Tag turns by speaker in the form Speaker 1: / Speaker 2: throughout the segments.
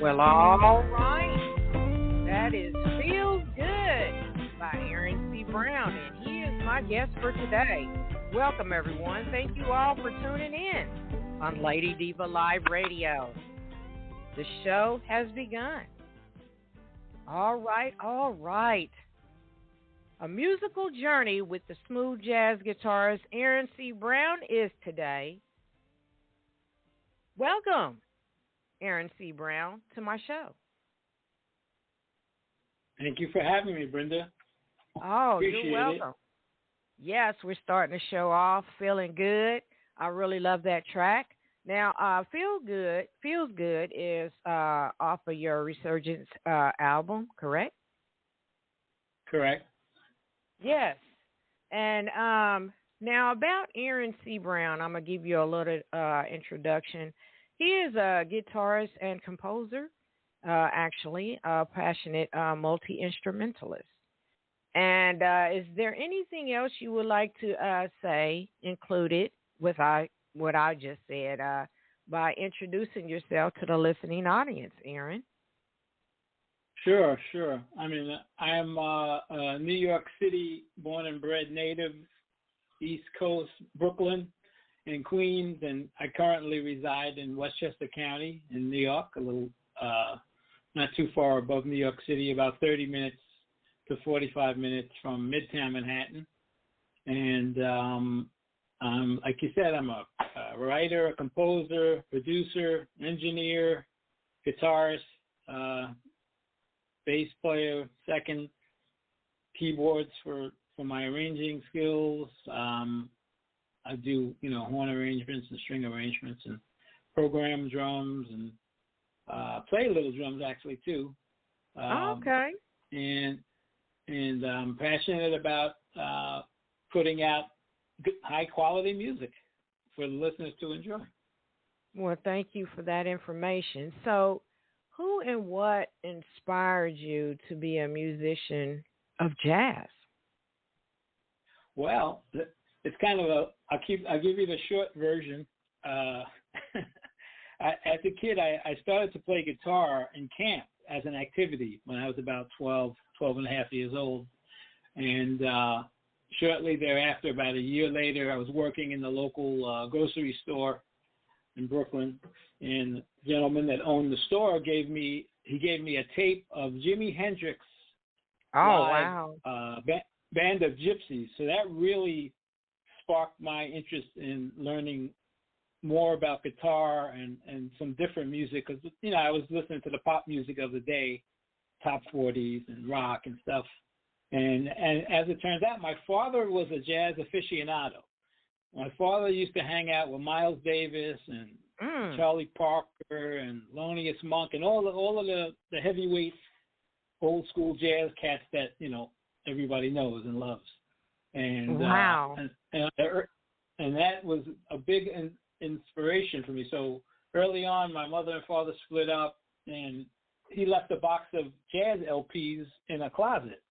Speaker 1: Well, all right. That is Feel Good by Aaron C. Brown, and he is my guest for today. Welcome, everyone. Thank you all for tuning in on Lady Diva Live Radio. The show has begun. All right, all right. A musical journey with the smooth jazz guitarist Aaron C. Brown is today. Welcome, Aaron C. Brown, to my show.
Speaker 2: Thank you for having me, Brenda.
Speaker 1: Oh,
Speaker 2: Appreciate
Speaker 1: you're welcome. Yes, we're starting the show off feeling good. I really love that track. Now, Feels Good is off of your Resurgence album, correct?
Speaker 2: Correct.
Speaker 1: Yes. And now about Aaron C. Brown, I'm going to give you a little introduction. He is a guitarist and composer, actually, a passionate multi-instrumentalist. And is there anything else you would like to say, included with what I just said, by introducing yourself to the listening audience, Aaron?
Speaker 2: Sure. I mean, I'm a New York City born and bred native, East Coast, Brooklyn and Queens, and I currently reside in Westchester County in New York, a little not too far above New York City, about 30 minutes to 45 minutes from Midtown Manhattan. And like you said, I'm a writer, a composer, producer, engineer, guitarist, bass player, second, keyboards for my arranging skills. I do, horn arrangements and string arrangements and program drums and play little drums actually too.
Speaker 1: Okay.
Speaker 2: And I'm passionate about putting out good, high quality music for the listeners to enjoy.
Speaker 1: Well, thank you for that information. So, who and what inspired you to be a musician of jazz?
Speaker 2: Well, it's kind of I'll give you the short version. As a kid, I started to play guitar in camp as an activity when I was about 12 and a half years old. And shortly thereafter, about a year later, I was working in the local grocery store in Brooklyn. And the gentleman that owned the store gave me a tape of Jimi Hendrix live band of Gypsies. So that really sparked my interest in learning more about guitar and some different music, because I was listening to the pop music of the day, top 40s and rock and stuff. And as it turns out, my father was a jazz aficionado. My father used to hang out with Miles Davis and Charlie Parker and Thelonious Monk and all of the heavyweight old school jazz cats that everybody knows and loves. And
Speaker 1: wow.
Speaker 2: And that was a big inspiration for me. So early on, my mother and father split up, and he left a box of jazz LPs in a closet.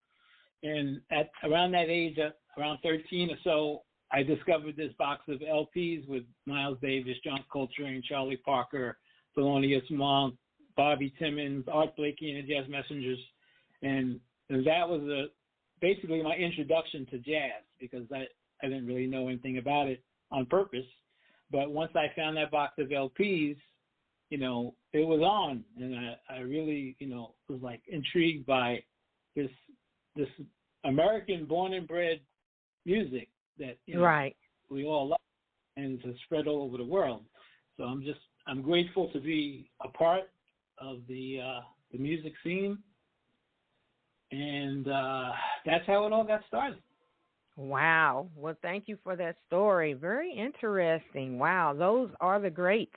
Speaker 2: And at around that age, around 13 or so, I discovered this box of LPs with Miles Davis, John Coltrane, Charlie Parker, Thelonious Monk, Bobby Timmons, Art Blakey and the Jazz Messengers. And that was basically my introduction to jazz, because I didn't really know anything about it on purpose. But once I found that box of LPs, it was on. And I really, was like intrigued by this American born and bred music that
Speaker 1: right.
Speaker 2: we all love, and it's spread all over the world. So I'm grateful to be a part of the music scene, and that's how it all got started.
Speaker 1: Wow. Well, thank you for that story. Very interesting. Wow, those are the greats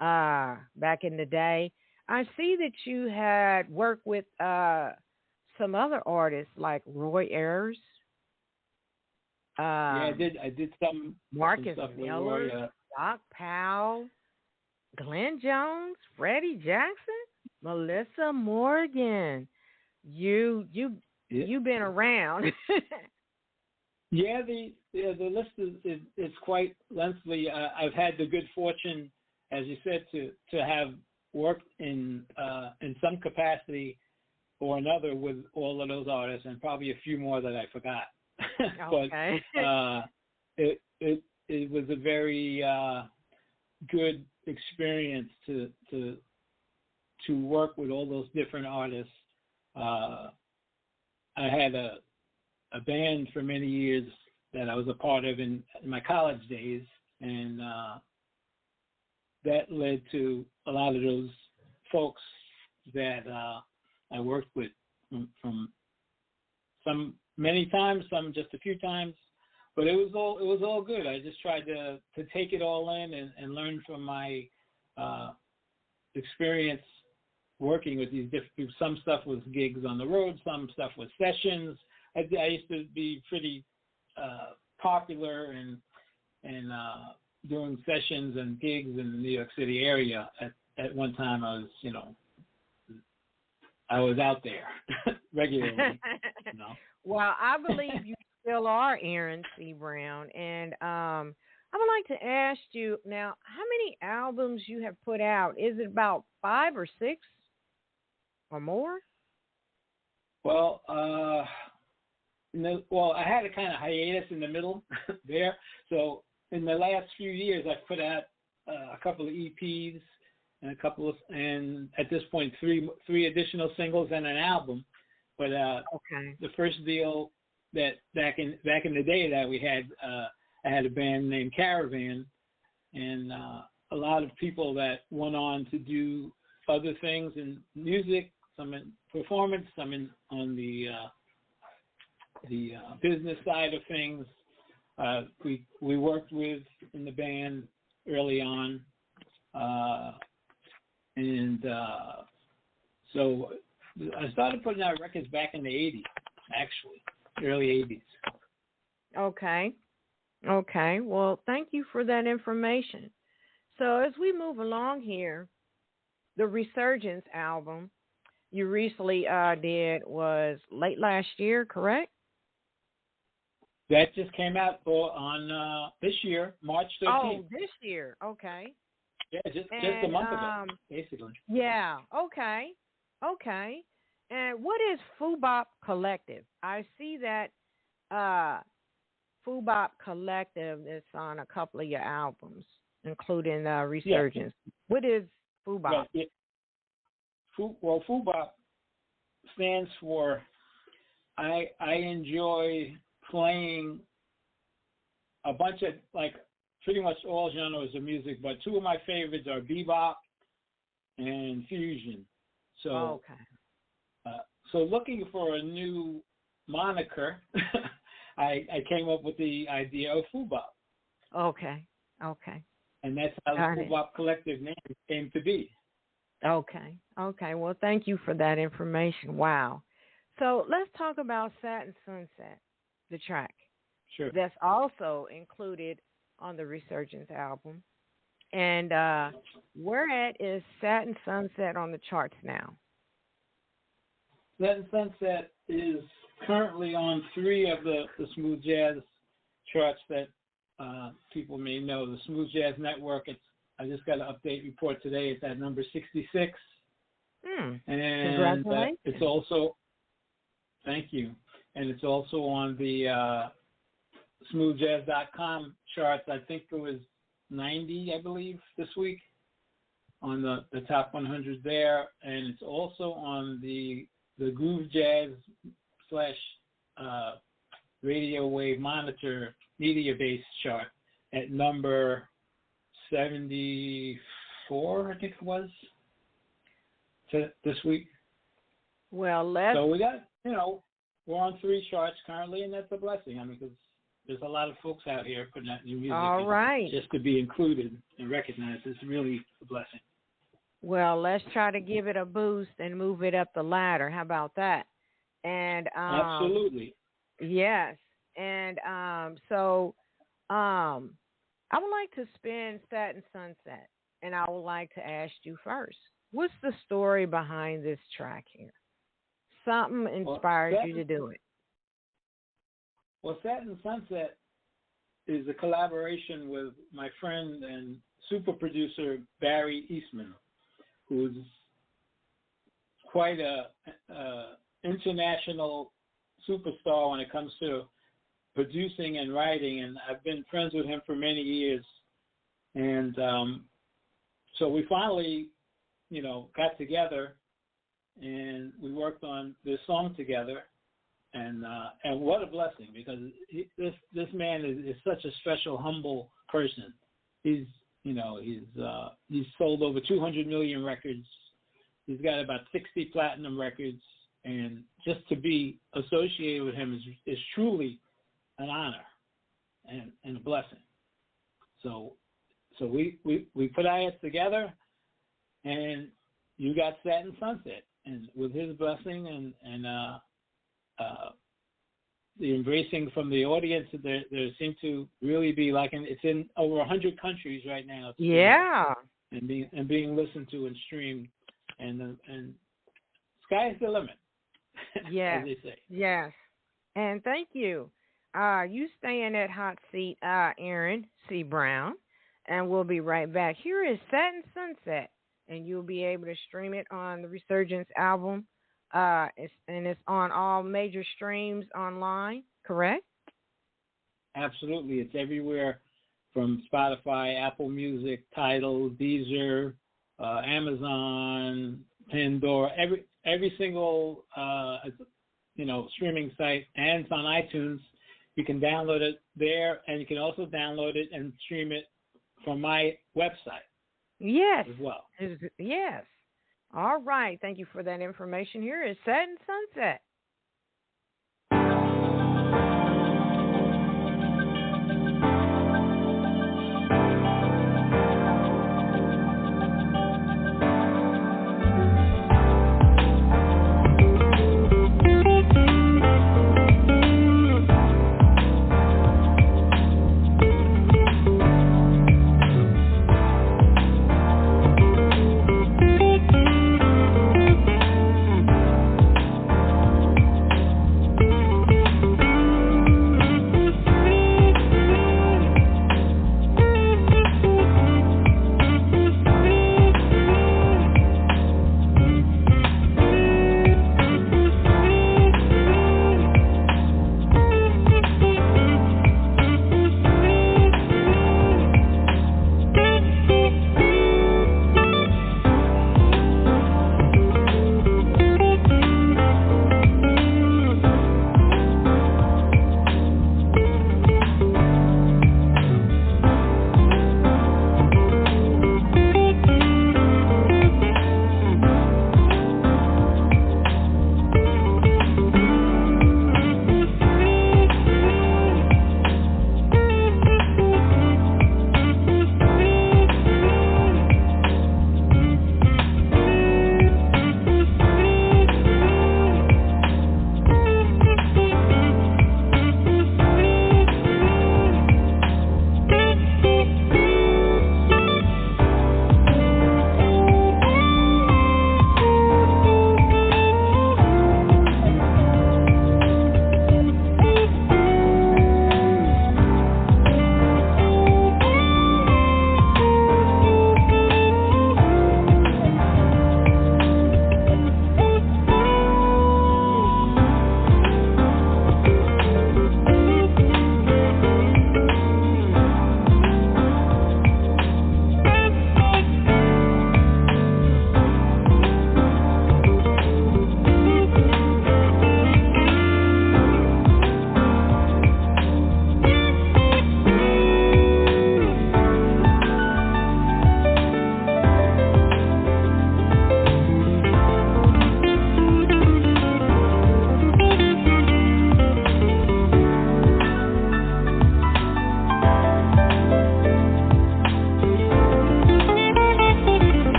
Speaker 1: back in the day. I see that you had worked with some other artists like Roy Ayers.
Speaker 2: Yeah, I did some
Speaker 1: Marcus
Speaker 2: stuff with
Speaker 1: Miller,
Speaker 2: Roy,
Speaker 1: Doc Powell, Glen Jones, Freddie Jackson, Melissa Morgan. You've been around.
Speaker 2: Yeah, the list is quite lengthy. I've had the good fortune, as you said, to have worked in some capacity or another with all of those artists, and probably a few more that I forgot.
Speaker 1: Okay.
Speaker 2: But it was a very good experience to work with all those different artists. I had a band for many years that I was a part of in my college days, and that led to a lot of those folks that I worked with from some many times, some just a few times, but it was all good. I just tried to take it all in and learn from my experience working with these different people. Some stuff was gigs on the road, some stuff was sessions. I used to be pretty popular and doing sessions and gigs in the New York City area. At one time, I was out there regularly.
Speaker 1: Well, I believe you still are Aaron C. Brown, and I would like to ask you now, how many albums you have put out? Is it about 5 or 6 or more?
Speaker 2: Well, I had a kind of hiatus in the middle there. So in the last few years, I've put out a couple of EPs and at this point, three additional singles and an album. But the first deal that back in the day that we had, I had a band named Caravan, and a lot of people that went on to do other things in music, some in performance, some on the business side of things. We worked with in the band early on, so I started putting out records back in the 80s, actually, early 80s.
Speaker 1: Okay. Well, thank you for that information. So as we move along here, the Resurgence album you recently did was late last year, correct?
Speaker 2: That just came out on this year, March 13th.
Speaker 1: Oh, this year. Okay.
Speaker 2: Yeah, just a month ago, basically.
Speaker 1: Yeah. Okay. And what is BOP Collective? I see that BOP Collective is on a couple of your albums, including Resurgence. Yeah. What is BOP?
Speaker 2: Well, BOP stands for I enjoy playing a bunch of, like, pretty much all genres of music, but two of my favorites are bebop and fusion. So, so looking for a new moniker, I came up with the idea of BOP.
Speaker 1: Okay.
Speaker 2: And that's how the BOP Collective name came to be.
Speaker 1: Okay. Well, thank you for that information. Wow. So let's talk about Satin Sunset, the track.
Speaker 2: Sure.
Speaker 1: That's also included on the Resurgence album. And where at is Satin Sunset on the charts now?
Speaker 2: Satin Sunset is currently on 3 of the smooth jazz charts that people may know. The Smooth Jazz Network, I just got an update report today. It's at number 66.
Speaker 1: And
Speaker 2: congratulations. It's also, thank you. And it's also on the smoothjazz.com charts. I think it was 90, I believe, this week on the top 100 there. And it's also on the Groove Jazz / Radio Wave Monitor media base chart at number 74, I think it was, this week.
Speaker 1: Well,
Speaker 2: so we got, we're on 3 charts currently, and that's a blessing. I mean, because there's a lot of folks out here putting out new music.
Speaker 1: All right.
Speaker 2: Just to be included and recognized is really a blessing.
Speaker 1: Well, let's try to give it a boost and move it up the ladder. How about that? And
Speaker 2: absolutely.
Speaker 1: Yes. And so I would like to spin Satin Sunset, and I would like to ask you first, what's the story behind this track here? Something inspired you to do it.
Speaker 2: Well, Satin Sunset is a collaboration with my friend and super producer Barry Eastman. who's quite a international superstar when it comes to producing and writing, and I've been friends with him for many years. And so we finally, got together and we worked on this song together. And what a blessing, because this man is such a special, humble person. He's sold over 200 million records. He's got about 60 platinum records, and just to be associated with him is truly an honor and a blessing. So we put our heads together, and you got Satin Sunset, and with his blessing and the embracing from the audience, there seemed to really be it's in over 100 countries right now.
Speaker 1: Yeah.
Speaker 2: And being listened to and streamed, and sky's the limit.
Speaker 1: Yes.
Speaker 2: As they say.
Speaker 1: Yes. And thank you. You stay in that hot seat, Aaron C. Brown, and we'll be right back. Here is Satin Sunset, and you'll be able to stream it on the Resurgence album. It's on all major streams online, correct?
Speaker 2: Absolutely. It's everywhere from Spotify, Apple Music, Tidal, Deezer, Amazon, Pandora, every single streaming site, and it's on iTunes. You can download it there, and you can also download it and stream it from my website.
Speaker 1: Yes.
Speaker 2: As well.
Speaker 1: Yes. All right. Thank you for that information. Here is Satin Sunset.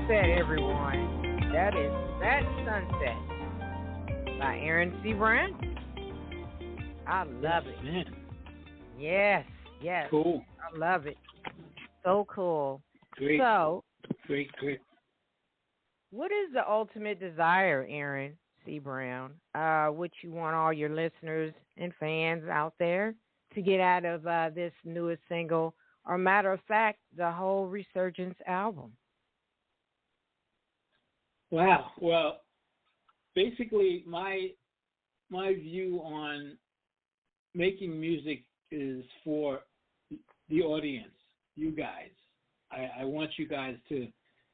Speaker 1: Sunset, everyone. That is Satin Sunset by Aaron C. Brown. I love it.
Speaker 2: Man.
Speaker 1: Yes.
Speaker 2: Cool.
Speaker 1: I love it. So cool.
Speaker 2: Great.
Speaker 1: So,
Speaker 2: great.
Speaker 1: what is the ultimate desire, Aaron C. Brown? What you want all your listeners and fans out there to get out of this newest single, or matter of fact, the whole Resurgence album?
Speaker 2: Wow. Well, basically, my view on making music is for the audience, you guys. I want you guys to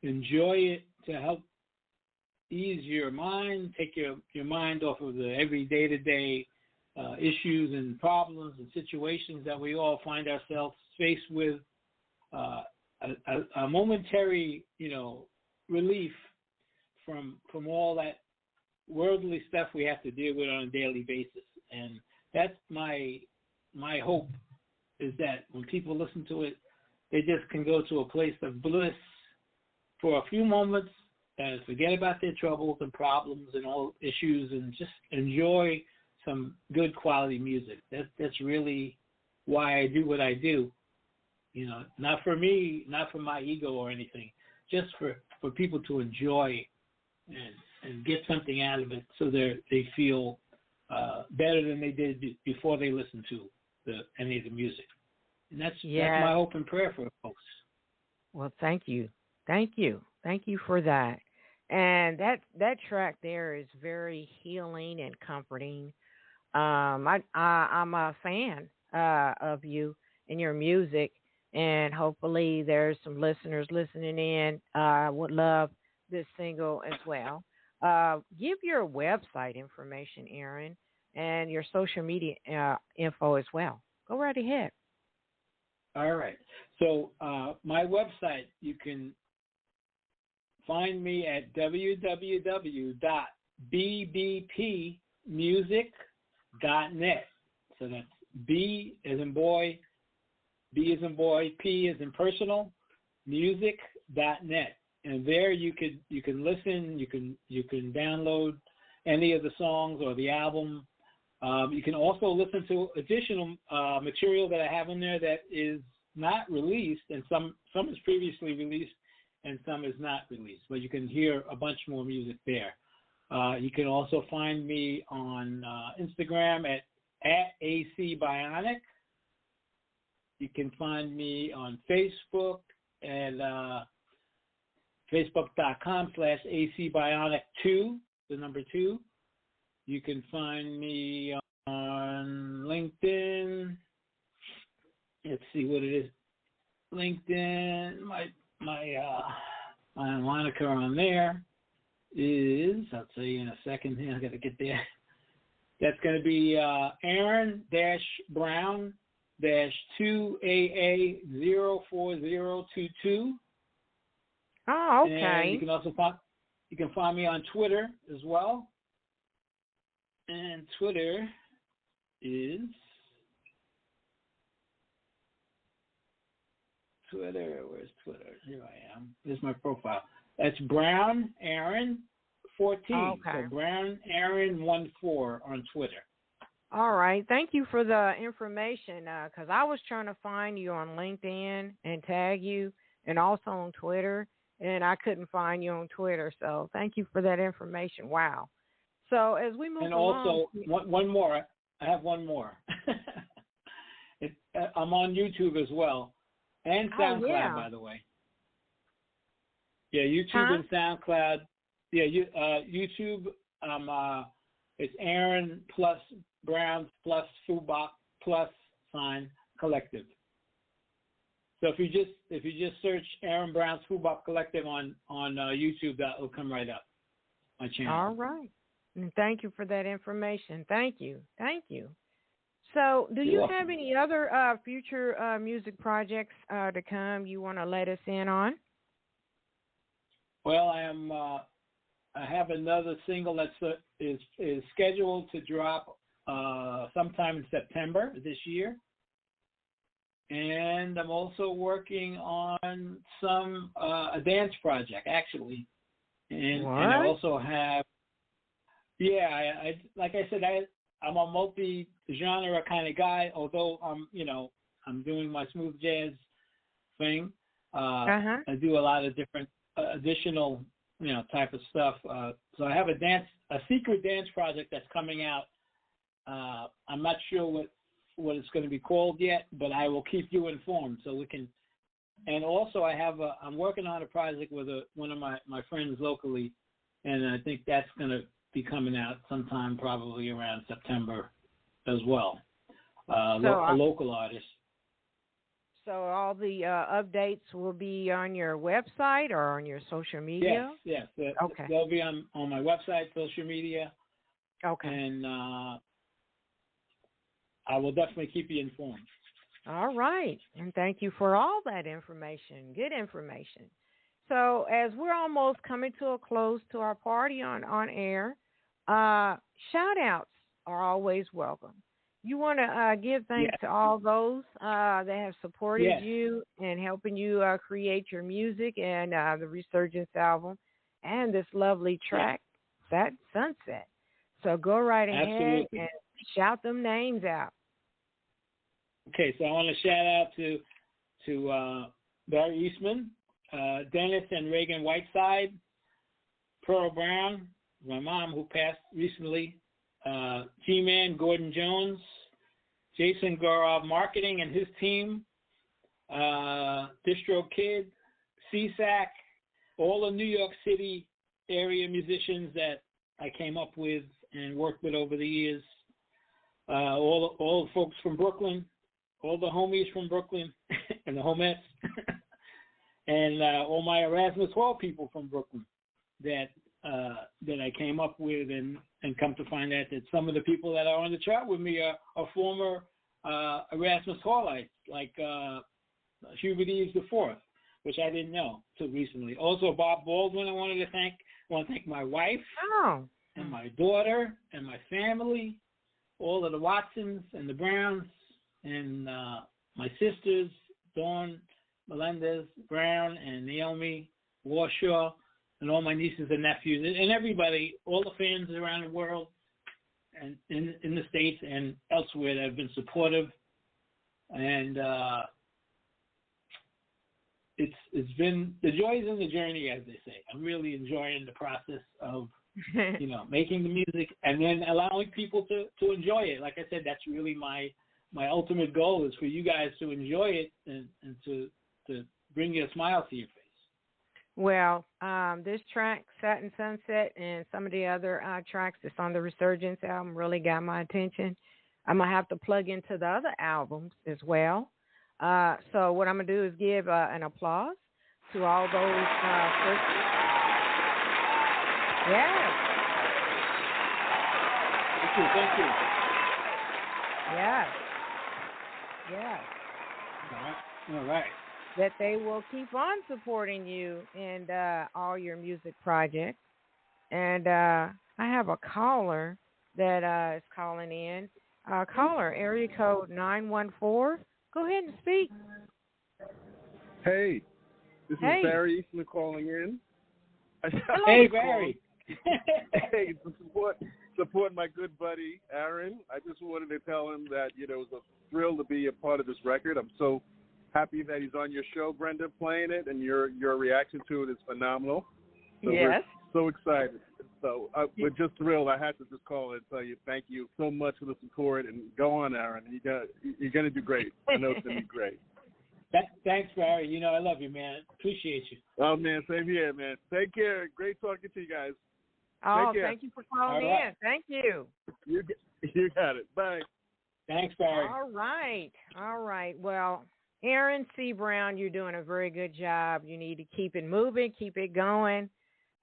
Speaker 2: enjoy it, to help ease your mind, take your mind off of the every day-to-day issues and problems and situations that we all find ourselves faced with. A momentary, relief from all that worldly stuff we have to deal with on a daily basis. And that's my hope, is that when people listen to it, they just can go to a place of bliss for a few moments and forget about their troubles and problems and all issues and just enjoy some good quality music. That's really why I do what I do. Not for me, not for my ego or anything, just for people to enjoy and get something out of it, so they feel better than they did before they listened to any of the music. And that's my hope and prayer for folks.
Speaker 1: Well, thank you for that. And that track there is very healing and comforting. I'm a fan of you and your music, and hopefully there's some listeners listening in would love this single as well. Give your website information, Aaron, and your social media info as well. Go right ahead.
Speaker 2: All right. So my website, you can find me at www.bbpmusic.net. So that's B as in boy, B as in boy, P as in personal, music.net. And there you can listen, you can download any of the songs or the album. You can also listen to additional material that I have in there that is not released, and some is previously released and some is not released. But you can hear a bunch more music there. You can also find me on Instagram at ACBionic. You can find me on Facebook and Facebook.com/ACBionic2, the number 2. You can find me on LinkedIn. Let's see what it is. LinkedIn, my moniker on there is, I'll tell you in a second here, I got to get there. That's going to be Aaron-Brown-2AA04022.
Speaker 1: Oh, okay.
Speaker 2: And you can also find me on Twitter as well. And Twitter is Where's Twitter? Here I am. This is my profile. That's Brown Aaron 14.
Speaker 1: Okay.
Speaker 2: So Brown Aaron 14 on Twitter.
Speaker 1: All right. Thank you for the information, because I was trying to find you on LinkedIn and tag you, and also on Twitter, and I couldn't find you on Twitter. So thank you for that information. Wow. So as we move along.
Speaker 2: And also, one more. I have one more. I'm on YouTube as well. And SoundCloud, by the way. Yeah, YouTube and SoundCloud. Yeah, YouTube. It's Aaron plus Brown plus Fubak plus sign collective. So if you just search Aaron Brown's Fubak Collective on YouTube, that will come right up. My channel.
Speaker 1: All right. And thank you for that information. Thank you. So, do you have any other future music projects to come you want to let us in on?
Speaker 2: Well, I have another single that is scheduled to drop sometime in September this year, and I'm also working on a dance project actually, and I also have, I like I said, I'm a multi-genre kind of guy. Although I'm doing my smooth jazz thing. I do a lot of different additional type of stuff. So I have a secret dance project that's coming out. I'm not sure what it's going to be called yet, but I will keep you informed so we can. And also I'm working on a project with one of my friends locally, and I think that's going to be coming out sometime probably around September as well. A local artist.
Speaker 1: So all the updates will be on your website or on your social media?
Speaker 2: Yes.
Speaker 1: Okay.
Speaker 2: They'll be on my website, social media.
Speaker 1: Okay.
Speaker 2: And I will definitely keep you informed.
Speaker 1: All right. And thank you for all that information. Good information. So as we're almost coming to a close to our party on air, shout-outs are always welcome. You want to give thanks to all those that have supported you and helping you create your music and the Resurgence album and this lovely track, Satin Sunset. So go right ahead and shout them names out.
Speaker 2: Okay, so I want to shout out to Barry Eastman, Dennis and Reagan Whiteside, Pearl Brown, my mom who passed recently, G-Man Gordon Jones, Jason Gorov Marketing and his team, Distro Kid, CSAC, all the New York City area musicians that I came up with and worked with over the years, all the folks from Brooklyn, all the homies from Brooklyn and the homettes, and all my Erasmus Hall people from Brooklyn that I came up with, and come to find out that some of the people that are on the chart with me are former Erasmus Hallites, like Hubert Eves IV, which I didn't know till recently. Also, Bob Baldwin, I want to thank my wife and my daughter and my family, all of the Watsons and the Browns, and my sisters, Dawn Melendez Brown and Naomi Warshaw, and all my nieces and nephews, and everybody, all the fans around the world, and in the States and elsewhere that have been supportive. And it's been, the joy is in the journey, as they say. I'm really enjoying the process of, making the music and then allowing people to enjoy it. Like I said, that's really my ultimate goal, is for you guys to enjoy it and to bring you a smile to your face.
Speaker 1: Well, this track, Satin Sunset, and some of the other tracks that's on the Resurgence album really got my attention. I'm going to have to plug into the other albums as well. So what I'm going to do is give an applause to all those first. Yes.
Speaker 2: Thank you.
Speaker 1: Yes. Yes.
Speaker 2: All right.
Speaker 1: That they will keep on supporting you and all your music projects. And I have a caller that is calling in. Caller, area code 914. Go ahead and speak.
Speaker 3: Hey, this is Barry Eastman calling in.
Speaker 2: Hey, Barry.
Speaker 3: Hey, support my good buddy, Aaron. I just wanted to tell him that, it was a thrill to be a part of this record. I'm so happy that he's on your show, Brenda, playing it, and your reaction to it is phenomenal. So
Speaker 1: yes.
Speaker 3: We're so excited. So we're just thrilled. I had to just call and tell you thank you so much for the support, and go on, Aaron. You're going to do great. I know it's going to be great.
Speaker 2: Thanks, Barry. I love you, man. Appreciate you.
Speaker 3: Oh, man, same here, man. Take care. Great talking to you guys.
Speaker 1: Oh, thank you for calling in. Thank you.
Speaker 3: You got it. Bye.
Speaker 2: Thanks, Barry.
Speaker 1: All right. Well, Aaron C. Brown, you're doing a very good job. You need to keep it moving, keep it going,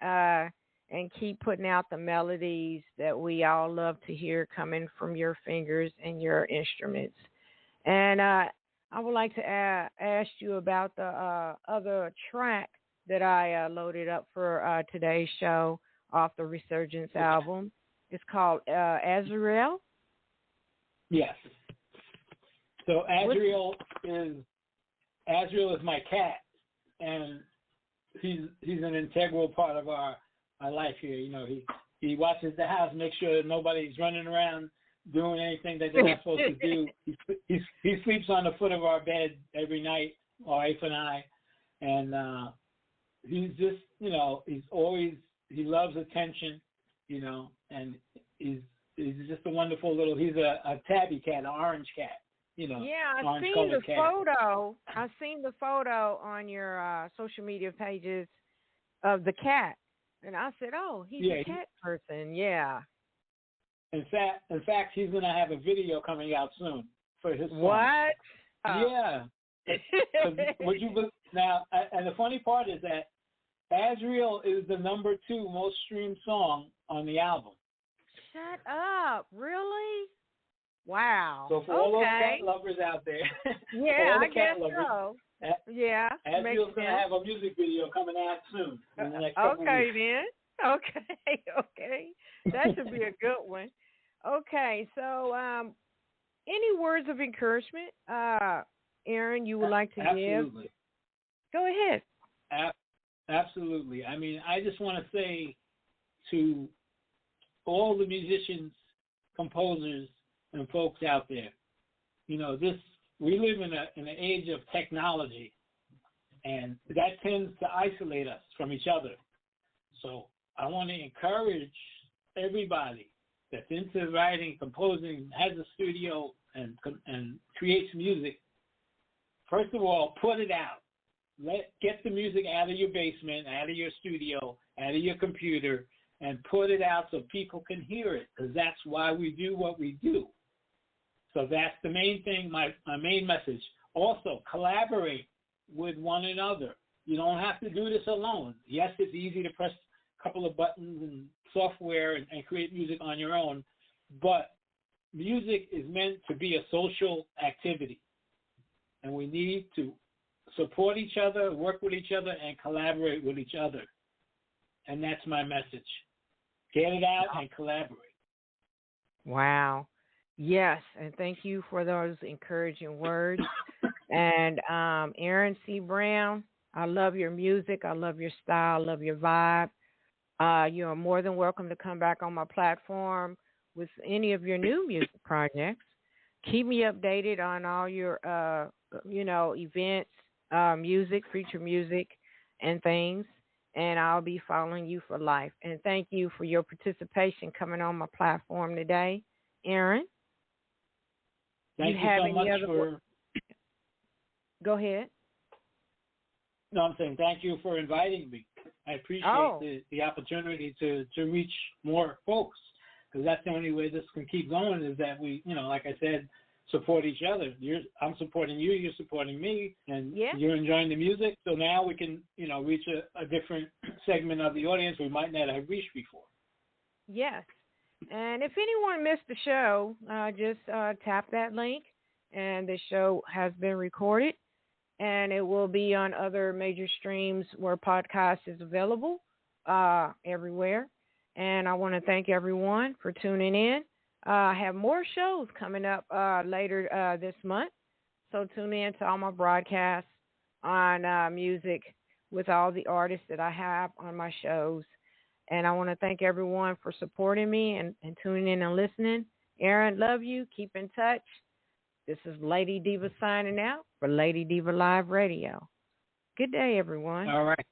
Speaker 1: and keep putting out the melodies that we all love to hear coming from your fingers and your instruments. And I would like to ask you about the other track that I loaded up for today's show off the Resurgence album. It's called Azrael.
Speaker 2: Yes. So Azriel is my cat, and he's an integral part of our life here. You know, he watches the house, makes sure that nobody's running around doing anything that they're not supposed to do. He sleeps on the foot of our bed every night, my wife and I, and he's just, you know, he loves attention, you know, and he's just a wonderful little. He's a tabby cat, an orange cat. You know,
Speaker 1: yeah, I've seen the photo. I've seen the photo on your social media pages of the cat, and I said, "Oh, he's a cat person." Yeah.
Speaker 2: In fact, he's gonna have a video coming out soon for his song.
Speaker 1: What?
Speaker 2: Yeah. Would you now? And the funny part is that Azriel is the #2 most streamed song on the album.
Speaker 1: Shut up! Really? Wow.
Speaker 2: So for all those cat lovers out there,
Speaker 1: yeah, I guess so. Yeah.
Speaker 2: Azriel's going to have a music video coming out soon. In the next couple
Speaker 1: okay,
Speaker 2: weeks.
Speaker 1: then. Okay. That should be a good one. Okay, so any words of encouragement, Aaron, you would like to give? Go ahead.
Speaker 2: Absolutely. I mean, I just want to say to all the musicians, composers, and folks out there, you know, we live in an age of technology, and that tends to isolate us from each other. So I want to encourage everybody that's into writing, composing, has a studio, and creates music. First of all, put it out. Get the music out of your basement, out of your studio, out of your computer, and put it out so people can hear it, because that's why we do what we do. So that's the main thing, my main message. Also, collaborate with one another. You don't have to do this alone. Yes, it's easy to press a couple of buttons and software and create music on your own, but music is meant to be a social activity, and we need to support each other, work with each other, and collaborate with each other. And that's my message. Get it out and collaborate.
Speaker 1: Wow. Yes, and thank you for those encouraging words. And Aaron C. Brown, I love your music. I love your style. I love your vibe. You are more than welcome to come back on my platform with any of your new music projects. Keep me updated on all your, events, music, future music, and things. And I'll be following you for life. And thank you for your participation coming on my platform today, Aaron.
Speaker 2: Thank you so much for...
Speaker 1: Go ahead.
Speaker 2: No, I'm saying thank you for inviting me. I appreciate the opportunity to reach more folks, because that's the only way this can keep going, is that we, like I said, support each other. I'm supporting you, you're supporting me, and you're enjoying the music. So now we can, reach a different segment of the audience we might not have reached before.
Speaker 1: Yes. And if anyone missed the show, just tap that link, and the show has been recorded, and it will be on other major streams where podcast is available everywhere. And I want to thank everyone for tuning in. I have more shows coming up later this month, so tune in to all my broadcasts on music with all the artists that I have on my shows. And I want to thank everyone for supporting me and tuning in and listening. Aaron, love you. Keep in touch. This is Lady Diva signing out for Lady Diva Live Radio. Good day, everyone.
Speaker 2: All right.